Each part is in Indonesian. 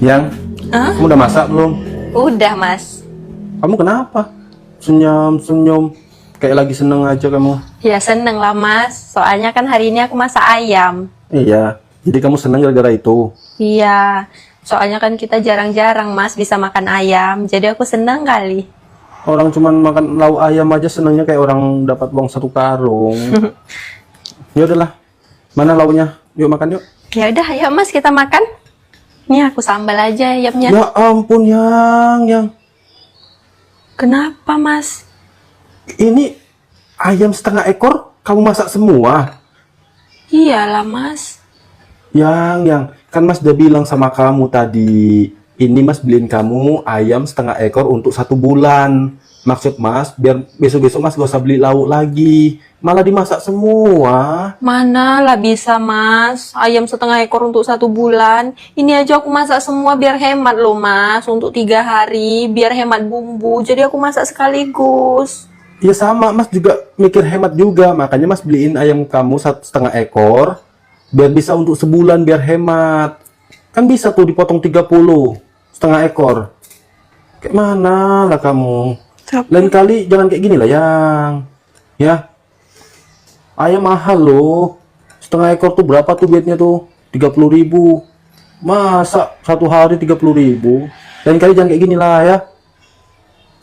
Yang, Hah? kamu udah masak belum? Udah, Mas. Kamu kenapa? Senyum-senyum, kayak lagi seneng aja kamu. Ya seneng lah, Mas. Soalnya kan hari ini aku masak ayam. Iya, jadi kamu seneng gara-gara itu. Iya. Soalnya kan kita jarang-jarang, Mas, bisa makan ayam. Jadi aku seneng kali. Orang cuman makan lauk ayam aja senengnya kayak orang dapat uang 1 karung. Ya udahlah, mana lauknya? Yuk makan yuk. Ya udah, ayo Mas, kita makan. Nih aku sambal aja ayamnya. Ya ampun, yang. Kenapa, Mas? Ini ayam setengah ekor, kamu masak semua? Iyalah, Mas. Yang, kan Mas udah bilang sama kamu tadi, ini Mas beliin kamu ayam setengah ekor untuk 1 bulan. Maksud Mas, biar besok-besok Mas gak usah beli lauk lagi. Malah dimasak semua. Mana lah bisa, Mas. Ayam setengah ekor untuk 1 bulan. Ini aja aku masak semua biar hemat loh, Mas. Untuk 3 hari, biar hemat bumbu. Jadi aku masak sekaligus. Ya sama, Mas juga mikir hemat juga. Makanya Mas beliin ayam kamu setengah ekor. Biar bisa untuk sebulan, biar hemat. Kan bisa tuh dipotong 30, setengah ekor. Kayak mana lah kamu? Lain kali jangan kayak gini lah, yang. Ya. Ayam mahal loh. Setengah ekor tuh berapa tuh duitnya tuh? 30.000. Masa 1 hari 30.000? Lain kali jangan kayak gini lah ya.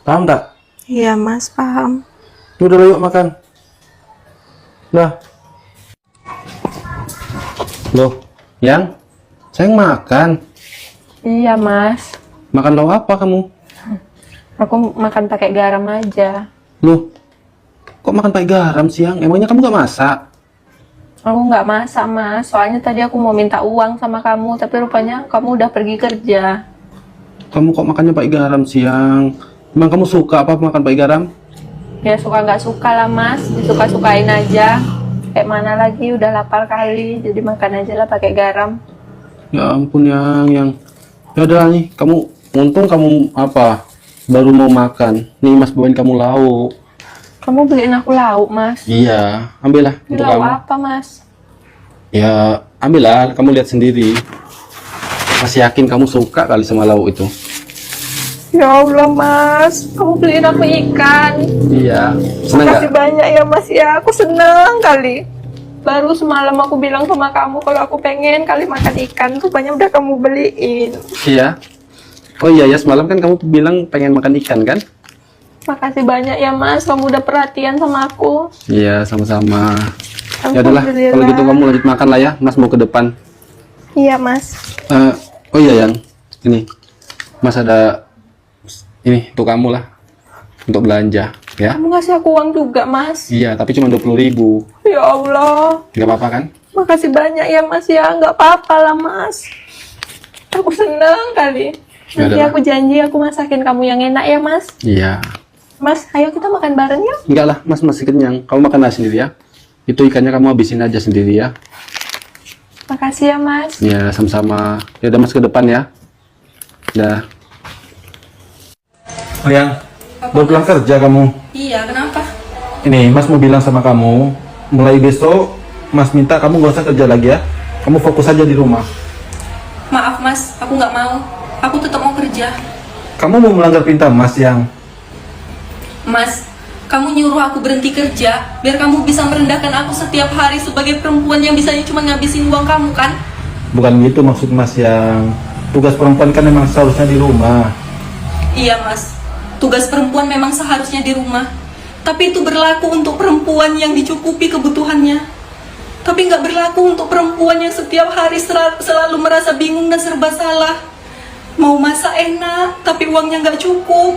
Paham tak? Iya, Mas, paham. Udah lah, yuk makan. Nah. Loh, yang? Sayang makan. Iya, Mas. Makan lauk apa kamu? Aku makan pakai garam aja. Loh, kok makan pakai garam sih, yang? Emangnya kamu gak masak? Aku nggak masak, Mas. Soalnya tadi aku mau minta uang sama kamu, tapi rupanya kamu udah pergi kerja. Kamu kok makannya pakai garam sih, yang? Emang kamu suka apa makan pakai garam? Ya suka nggak suka lah, Mas. Disuka-sukain aja. Kayak mana lagi, udah lapar kali. Jadi makan aja lah pakai garam. Ya ampun, yang. Ya udah nih, untung kamu apa? Baru mau makan. Nih Mas bawain kamu lauk. Kamu beliin aku lauk, Mas. Iya, ambillah Ini untuk lauk kamu. apa, Mas? Ya, ambillah, kamu lihat sendiri. Masih yakin kamu suka kali sama lauk itu? Ya Allah, Mas. Kamu beliin aku ikan. Iya. Seneng Makasih nggak? banyak ya, Mas ya. Aku seneng kali. Baru semalam aku bilang sama kamu kalau aku pengen kali makan ikan. Rupanya udah kamu beliin. Iya. Oh iya ya, semalam kan kamu bilang pengen makan ikan kan? Makasih banyak ya, Mas. Kamu udah perhatian sama aku. Iya, sama-sama. Ya udahlah, Alhamdulillah. kalau gitu kamu lanjut makan lah ya. Mas mau ke depan. Iya, Mas. Oh iya, yang ini. Mas ada ini untuk kamu lah. Untuk belanja, ya. Kamu ngasih aku uang juga, Mas. Iya, tapi cuma 20.000. Ya Allah. Nggak apa-apa kan? Makasih banyak ya, Mas ya. Nggak apa-apa lah, Mas. Aku seneng kali. Nanti Yaudah. aku janji aku masakin kamu yang enak ya, Mas. Iya. Mas, ayo kita makan bareng yuk. Enggak lah, Mas masih kenyang. Kamu makan aja sendiri ya. Itu ikannya kamu habisin aja sendiri ya. Makasih ya, Mas. Ya, sama-sama. Ya udah Mas ke depan ya. Dah. Oh yang, baru pulang kerja kamu. Iya, kenapa? Ini Mas mau bilang sama kamu, mulai besok Mas minta kamu gak usah kerja lagi ya. Kamu fokus aja di rumah. Maaf, Mas. Aku nggak mau. Aku tetap mau kerja. Kamu mau melanggar perintah Mas yang. Mas, kamu nyuruh aku berhenti kerja biar kamu bisa merendahkan aku setiap hari sebagai perempuan yang bisanya cuma ngabisin uang kamu, kan? Bukan gitu maksud Mas yang. Tugas perempuan kan memang seharusnya di rumah. Iya, Mas. Tugas perempuan memang seharusnya di rumah. Tapi itu berlaku untuk perempuan yang dicukupi kebutuhannya. Tapi nggak berlaku untuk perempuan yang setiap hari selalu merasa bingung dan serba salah. Mau masak enak, tapi uangnya nggak cukup.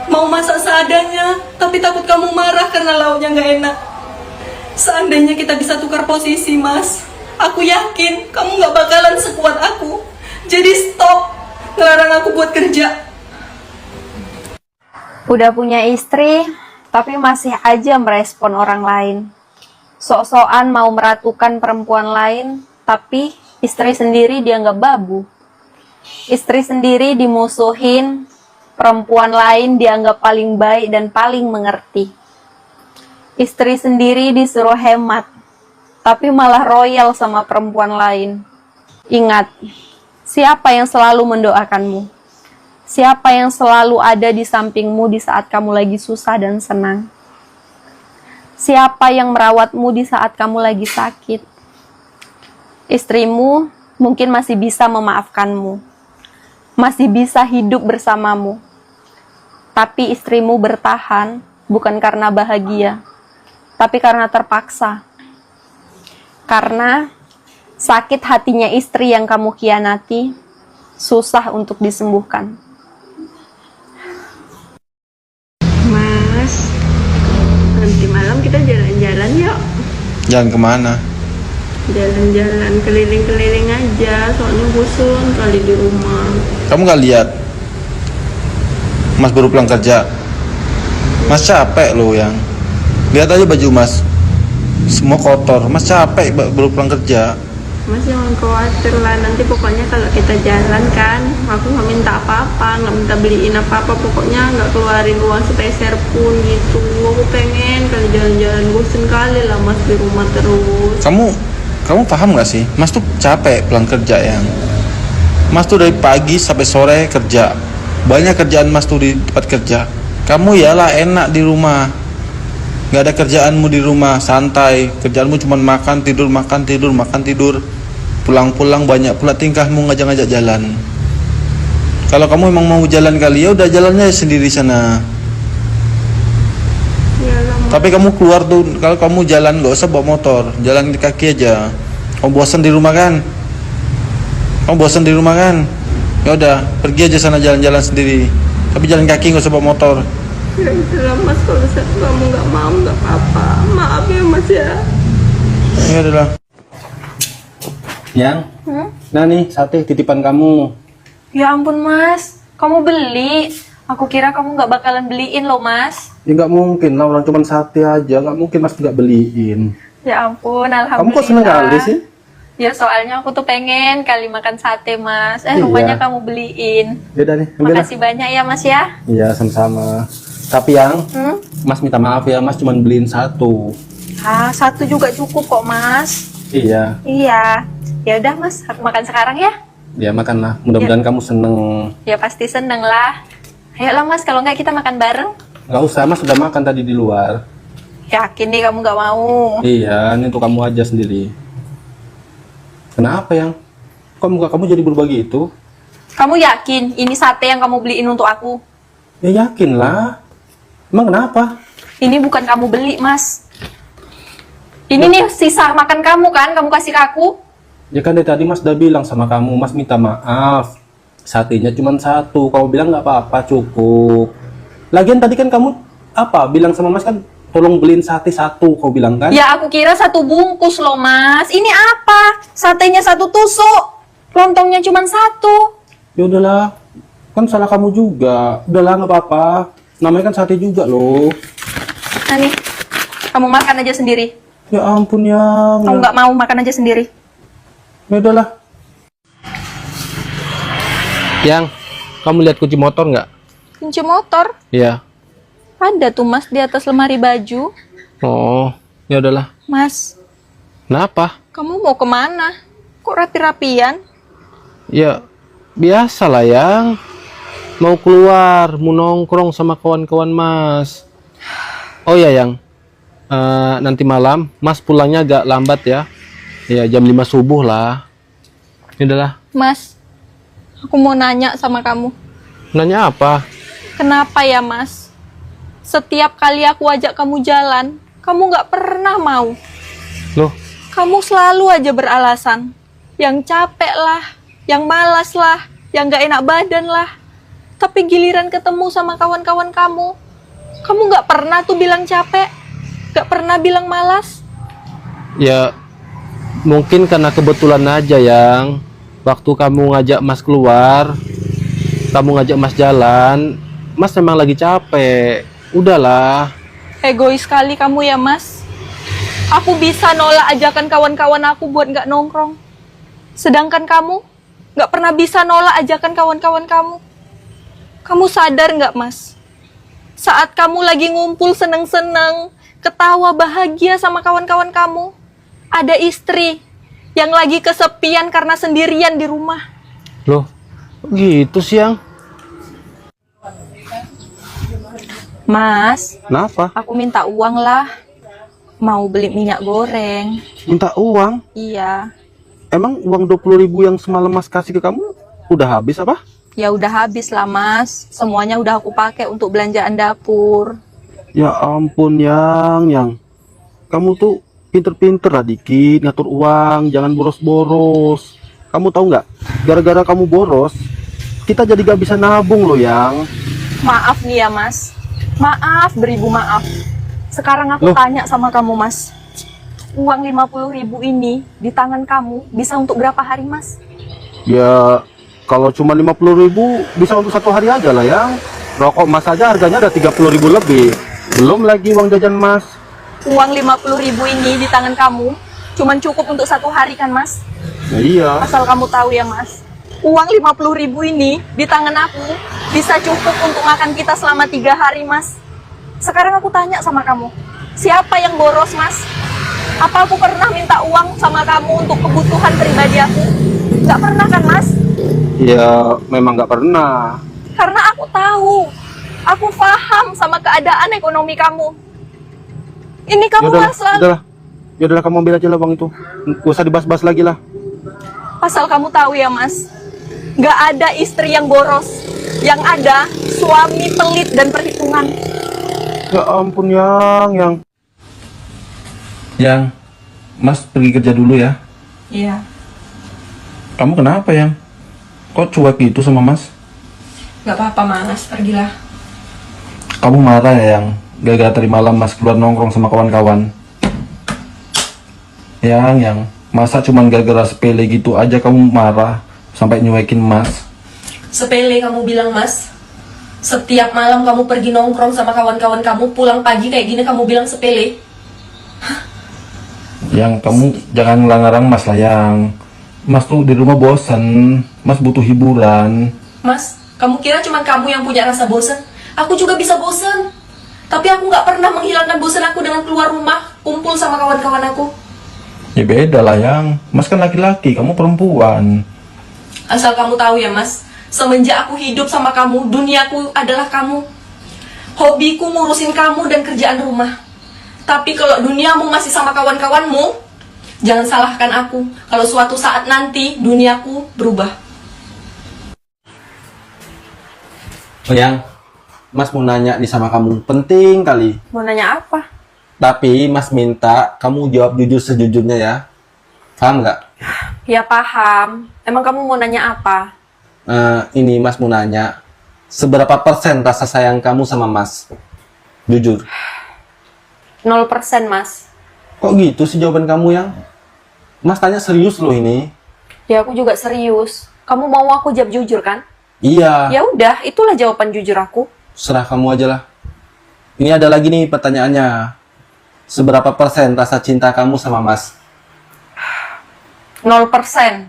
Mau masak seadanya, tapi takut kamu marah karena lauknya nggak enak. Seandainya kita bisa tukar posisi, Mas, aku yakin kamu nggak bakalan sekuat aku. Jadi stop ngelarang aku buat kerja. Udah punya istri, tapi masih aja merespon orang lain. Sok-sokan mau meratukan perempuan lain, tapi istri sendiri dianggap babu. Istri sendiri dimusuhin, perempuan lain dianggap paling baik dan paling mengerti. Istri sendiri disuruh hemat, tapi malah royal sama perempuan lain. Ingat, Siapa yang selalu mendoakanmu? Siapa yang selalu ada di sampingmu di saat kamu lagi susah dan senang? Siapa yang merawatmu di saat kamu lagi sakit? Istrimu mungkin masih bisa memaafkanmu, masih bisa hidup bersamamu. Tapi istrimu bertahan bukan karena bahagia, tapi karena terpaksa. Karena sakit hatinya istri yang kamu khianati susah untuk disembuhkan. Mas, nanti malam kita jalan-jalan yuk. Jalan kemana? Jalan-jalan keliling-keliling aja, soalnya bosan kali di rumah. Kamu gak lihat? Mas baru pulang kerja. Mas capek loh yang. Lihat aja baju mas, semua kotor. Mas capek baru pulang kerja. Mas jangan khawatir lah, nanti pokoknya kalau kita jalan kan, aku nggak minta apa-apa, nggak minta beliin apa-apa, pokoknya nggak keluarin uang sepeser pun gitu. Aku pengen kali jalan-jalan, bosen kali lah mas di rumah terus. Kamu paham gak sih? Mas tuh capek pulang kerja yang. Mas tuh dari pagi sampai sore kerja. Banyak kerjaan mas tuh di tempat kerja. Kamu yalah enak di rumah. Gak ada kerjaanmu di rumah, santai. Kerjaanmu cuma makan, tidur, makan, tidur, makan, tidur. Pulang-pulang banyak pula tingkahmu ngajak-ngajak jalan. Kalau kamu emang mau jalan kali, ya udah jalannya sendiri sana. Yalah mas. Tapi kamu keluar tuh, kalau kamu jalan gak usah bawa motor, jalan di kaki aja. Kamu bosan di rumah kan? Kamu bosan di rumah kan? Ya udah, pergi aja sana jalan-jalan sendiri. Tapi jalan kaki gak usah bawa motor. Ya itulah mas, kalau kamu nggak mau nggak apa-apa, maaf ya mas ya. Ya udahlah. Yang? Nah nih, sate titipan kamu. Ya ampun mas, kamu beli. Aku kira kamu nggak bakalan beliin loh mas. Ya nggak mungkin lah, orang cuma sate aja. Nggak mungkin mas nggak beliin. Ya ampun, alhamdulillah. Kamu kok seneng kali sih? Ya soalnya aku tuh pengen kali makan sate mas. Iya. Rupanya kamu beliin. Ya udah nih, ambil lah. Makasih banyak ya mas ya. Iya, sama-sama. Tapi yang, mas minta maaf ya, mas cuma beliin satu. Ah, satu juga cukup kok mas. Iya, Iya. Ya udah mas, aku makan sekarang ya. ya makan lah. Mudah-mudahan kamu seneng. Ya pasti seneng lah. Ayolah mas, kalau nggak kita makan bareng. Nggak usah, mas sudah makan tadi di luar. Yakin nih kamu nggak mau. Iya, ini untuk kamu aja sendiri. Kenapa yang? Kok muka kamu jadi berubah gitu? Kamu yakin ini sate yang kamu beliin untuk aku? Ya yakin lah. Emang kenapa? Ini bukan kamu beli mas. Ini nih sisa makan kamu kan, kamu kasih ke aku. Ya kan dari tadi mas udah bilang sama kamu, mas minta maaf. Satenya cuma satu, kamu bilang nggak apa-apa, cukup. Lagian tadi kan kamu apa? Bilang sama mas kan, tolong beliin sate satu, kau bilang kan? Ya aku kira satu bungkus loh mas. Ini apa? Satenya satu tusuk. Lontongnya cuma satu. Ya udahlah, kan salah kamu juga. Udahlah nggak apa-apa. Namanya kan sate juga loh. Nah nih, kamu makan aja sendiri. Ya ampun yang. Kamu nggak mau makan aja sendiri. Ya udahlah. Yang, kamu lihat kunci motor nggak? Kunci motor? Iya. Ada tuh mas di atas lemari baju. Oh, ya udahlah. Mas, Kenapa? kamu mau kemana? Kok rapi-rapian? Ya, biasalah yang mau keluar, mau nongkrong sama kawan-kawan mas. Oh ya yang, nanti malam mas pulangnya agak lambat ya. Ya jam 5 subuh lah. Ya udahlah. Mas, aku mau nanya sama kamu. Nanya apa? Kenapa ya mas? Setiap kali aku ajak kamu jalan, kamu nggak pernah mau. Loh, Kamu selalu aja beralasan. Yang capek lah, yang malas lah, yang nggak enak badan lah. Tapi giliran ketemu sama kawan-kawan kamu nggak pernah tuh bilang capek, nggak pernah bilang malas. ya mungkin karena kebetulan aja yang waktu kamu ngajak mas keluar, kamu ngajak mas jalan, mas memang lagi capek. Udahlah. Egois sekali kamu ya mas. Aku bisa nolak ajakan kawan-kawan aku buat nggak nongkrong. Sedangkan kamu nggak pernah bisa nolak ajakan kawan-kawan kamu. Kamu sadar nggak mas? Saat kamu lagi ngumpul seneng-seneng, ketawa bahagia sama kawan-kawan kamu, ada istri yang lagi kesepian karena sendirian di rumah. Loh, kok gitu sih, Yang? Mas, Kenapa? aku minta uang lah. Mau beli minyak goreng. Minta uang? Iya. Emang uang 20.000 yang semalam Mas kasih ke kamu udah habis apa? Ya udah habis lah, Mas. Semuanya udah aku pakai untuk belanjaan dapur. Ya ampun, Yang. Kamu tuh pinter-pinter lah dikit ngatur uang, jangan boros-boros. Kamu tahu nggak? Gara-gara kamu boros, kita jadi gak bisa nabung loh, Yang. Maaf nih ya, Mas. Maaf, beribu maaf. Sekarang aku Loh? tanya sama kamu, Mas. Uang 50.000 ini di tangan kamu bisa untuk berapa hari, Mas? Ya, kalau cuma 50.000 bisa untuk 1 hari aja lah, Yang. Rokok Mas aja harganya ada 30.000 lebih. Belum lagi uang jajan Mas. Uang 50.000 ini di tangan kamu cuman cukup untuk 1 hari kan, Mas? Ya, iya. Asal kamu tahu ya, Mas. Uang 50.000 ini di tangan aku bisa cukup untuk makan kita selama 3 hari, Mas. Sekarang aku tanya sama kamu, siapa yang boros, Mas? Apa aku pernah minta uang sama kamu untuk kebutuhan pribadi aku? Nggak pernah kan, Mas? Ya, memang nggak pernah. Karena aku tahu, aku paham sama keadaan ekonomi kamu. Ini kamu Yaudahlah, Mas lah. yaudahlah. Yaudahlah, kamu ambil aja lah uang itu. Gak usah dibahas-bahas lagi lah. Asal kamu tahu ya, Mas, nggak ada istri yang boros. Yang ada suami pelit dan perhitungan. Ya ampun, Yang. Yang, Mas pergi kerja dulu ya. Iya. Kamu kenapa, Yang? Kok cuek gitu sama Mas? Gak apa-apa, Mas. Pergilah. Kamu marah ya, Yang? Gara-gara tadi malam Mas keluar nongkrong sama kawan-kawan. Yang, masa cuman gara-gara sepele gitu aja kamu marah sampai nyuekin Mas? Sepele kamu bilang, Mas. Setiap malam kamu pergi nongkrong sama kawan-kawan kamu, pulang pagi kayak gini kamu bilang sepele. Yang, kamu jangan ngelarang Mas lah, Yang. Mas tuh di rumah bosan, Mas butuh hiburan. Mas, kamu kira cuma kamu yang punya rasa bosan? Aku juga bisa bosan. Tapi aku nggak pernah menghilangkan bosan aku dengan keluar rumah, kumpul sama kawan-kawan aku. Ya beda lah, Yang. Mas kan laki-laki, kamu perempuan. Asal kamu tahu ya, Mas, semenjak aku hidup sama kamu, duniaku adalah kamu. Hobiku ngurusin kamu dan kerjaan rumah. Tapi kalau duniamu masih sama kawan-kawanmu, jangan salahkan aku kalau suatu saat nanti duniaku berubah. Oh, Yang. Mas mau nanya nih sama kamu. Penting kali. Mau nanya apa? Tapi Mas minta kamu jawab jujur sejujurnya ya. Paham nggak? Ya paham. Emang kamu mau nanya apa? Ini Mas mau nanya. Seberapa persen rasa sayang kamu sama Mas? Jujur. 0%, Mas. Kok gitu sih jawaban kamu, Yang? Mas tanya serius loh ini. Ya aku juga serius. Kamu mau aku jawab jujur kan? Iya. Ya udah, itulah jawaban jujur aku. Serah kamu aja lah. Ini ada lagi nih pertanyaannya. Seberapa persen rasa cinta kamu sama Mas? 0%.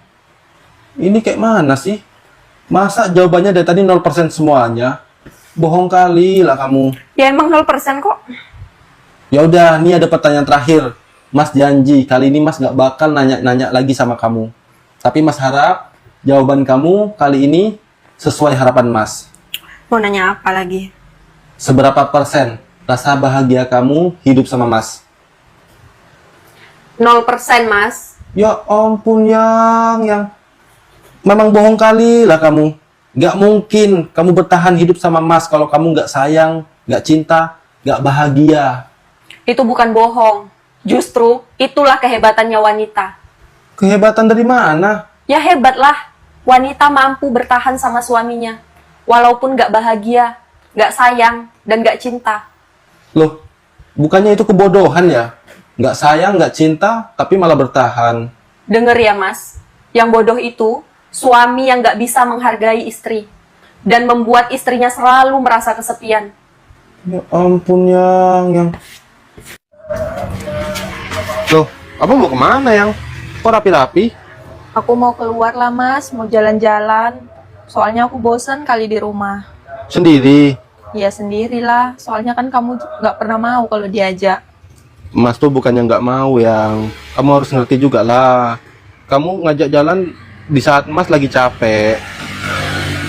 Ini kayak mana sih? Masa jawabannya dari tadi 0% semuanya? Bohong kali lah kamu. Ya emang 0% kok. Ya udah, ini ada pertanyaan terakhir. Mas janji kali ini Mas nggak bakal nanya-nanya lagi sama kamu. Tapi Mas harap jawaban kamu kali ini sesuai harapan Mas. Mau nanya apa lagi? Seberapa persen rasa bahagia kamu hidup sama Mas? 0%, Mas. Ya ampun, yang memang bohong kali lah kamu. Nggak mungkin kamu bertahan hidup sama Mas kalau kamu nggak sayang, nggak cinta, nggak bahagia. Itu bukan bohong. Justru itulah kehebatannya wanita. Kehebatan dari mana? Ya hebatlah. Wanita mampu bertahan sama suaminya. Walaupun nggak bahagia, nggak sayang, dan nggak cinta. Loh, bukannya itu kebodohan ya? Nggak sayang, nggak cinta, tapi malah bertahan. Dengar ya, Mas. Yang bodoh itu suami yang nggak bisa menghargai istri. Dan membuat istrinya selalu merasa kesepian. Ya ampun, yang. Loh, apa mau kemana, Yang? Kok rapi-rapi? Aku mau keluar lah, Mas. Mau jalan-jalan. Soalnya aku bosan kali di rumah. Sendiri. Ya sendirilah. Soalnya kan kamu nggak pernah mau kalau diajak. Mas tuh bukannya nggak mau, Yang. Kamu harus ngerti juga lah. Kamu ngajak jalan di saat Mas lagi capek.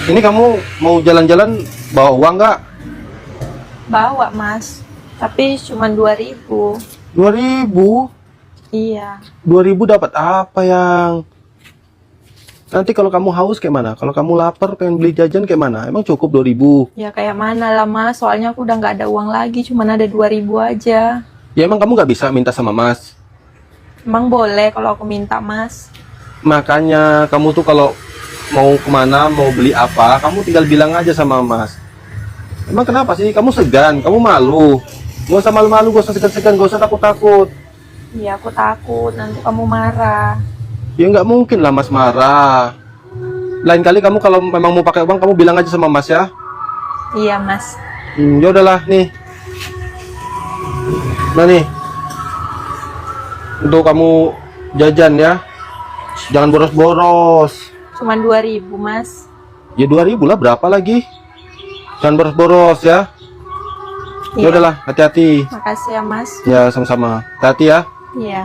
Ini kamu mau jalan-jalan bawa uang nggak? Bawa, Mas. Tapi cuma 2.000. 2.000? Iya. 2.000 dapat apa yang? Nanti kalau kamu haus kayak mana? Kalau kamu lapar pengen beli jajan kayak mana? Emang cukup 2.000? Ya kayak mana lah, Mas. Soalnya aku udah nggak ada uang lagi. Cuma ada 2.000 aja. Ya emang kamu nggak bisa minta sama Mas? Emang boleh kalau aku minta, Mas? Makanya kamu tuh kalau mau kemana, mau beli apa, kamu tinggal bilang aja sama Mas. Emang kenapa sih? Kamu segan, kamu malu. Gak usah malu-malu, gak usah segan-segan, gak usah takut-takut. Iya, aku takut. Nanti kamu marah. Ya nggak mungkin lah Mas marah. Lain kali kamu kalau memang mau pakai uang, kamu bilang aja sama Mas ya. Iya, Mas. Ya udahlah nih. Nah nih, untuk kamu jajan ya. Jangan boros-boros. Cuma 2.000, Mas. Ya 2.000 lah, berapa lagi? Jangan boros-boros ya. Ya Iya. udahlah, hati-hati. Makasih ya, Mas. Ya sama-sama. Hati-hati ya. Iya.